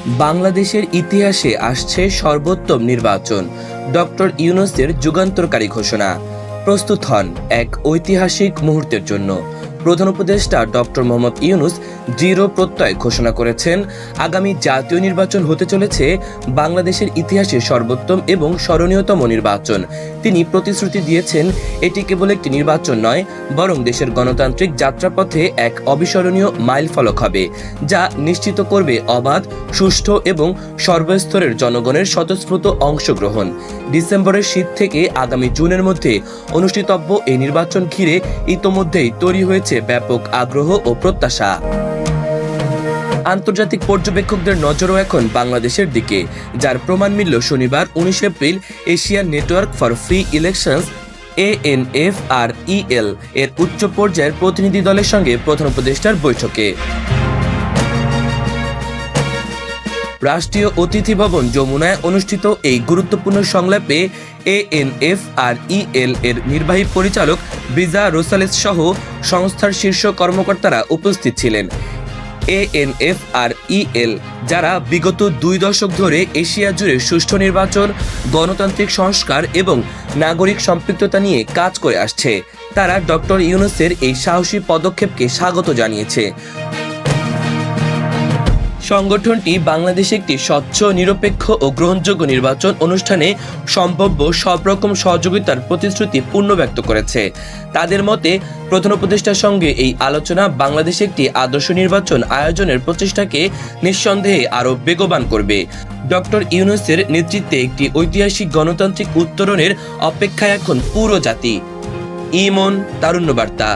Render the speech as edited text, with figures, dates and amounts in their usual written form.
বাংলাদেশের ইতিহাসে আসছে সর্বোত্তম নির্বাচন। ডক্টর ইউনূসের যুগান্তকারী ঘোষণা। প্রস্তুত হন এক ঐতিহাসিক মুহূর্তের জন্য। প্রধান উপদেষ্টা ডক্টর মোহাম্মদ ইউনূস দৃঢ় প্রত্যয় ঘোষণা করেছেন, আগামী জাতীয় নির্বাচন হতে চলেছে বাংলাদেশের ইতিহাসে সর্বোত্তম এবং স্মরণীয়তম নির্বাচন। তিনি প্রতিশ্রুতি দিয়েছেন, এটি কেবল একটি নির্বাচন নয়, বরং দেশের গণতান্ত্রিক যাত্রাপথে এক অবিস্মরণীয় মাইলফলক হবে, যা নিশ্চিত করবে অবাধ, সুষ্ঠু এবং সর্বস্তরের জনগণের স্বতঃস্ফূর্ত অংশগ্রহণ। ডিসেম্বরের শীত থেকে আগামী জুনের মধ্যে অনুষ্ঠিতব্য এই নির্বাচন ঘিরে ইতোমধ্যেই তৈরি হয়েছে ব্যাপক আগ্রহ ও প্রত্যাশা। আন্তর্জাতিক পর্যবেক্ষকদের নজরও এখন বাংলাদেশের দিকে, যার প্রমাণ মিলল শনিবার 19 April Asian network for free elections ANFREL এর উচ্চ পর্যায়ের প্রতিনিধি দলের সঙ্গে প্রধান উপদেষ্টার বৈঠকে। রাষ্ট্রীয় অতিথি ভবন যমুনায় অনুষ্ঠিত এই গুরুত্বপূর্ণ সংলাপে ANFREL এর নির্বাহী পরিচালক ব্রিজা রোসালেস সহ সংস্থার শীর্ষ কর্মকর্তারা উপস্থিত ছিলেন। ANFREL, যারা বিগত 2 দশক ধরে এশিয়া জুড়ে সুষ্ঠু নির্বাচন, গণতান্ত্রিক সংস্কার এবং নাগরিক সম্পৃক্ততা নিয়ে কাজ করে আসছে, তারা ডক্টর ইউনূসের এই সাহসী পদক্ষেপকে স্বাগত জানিয়েছে। সংগঠনটি বাংলাদেশে একটি স্বচ্ছ, নিরপেক্ষ ও গ্রহণযোগ্য নির্বাচন অনুষ্ঠানে সম্ভাব্য সব রকম সহযোগিতার প্রতিশ্রুতি পূর্ণ ব্যক্ত করেছে। তাদের মতে, প্রধান উপদেষ্টার সঙ্গে এই আলোচনা বাংলাদেশে একটি আদর্শ নির্বাচন আয়োজনের প্রচেষ্টাকে নিঃসন্দেহে আরও বেগবান করবে। ডক্টর ইউনূসের নেতৃত্বে একটি ঐতিহাসিক গণতান্ত্রিক উত্তরণের অপেক্ষায় এখন পুরো জাতি। ইমন, তারুণ্য বার্তা।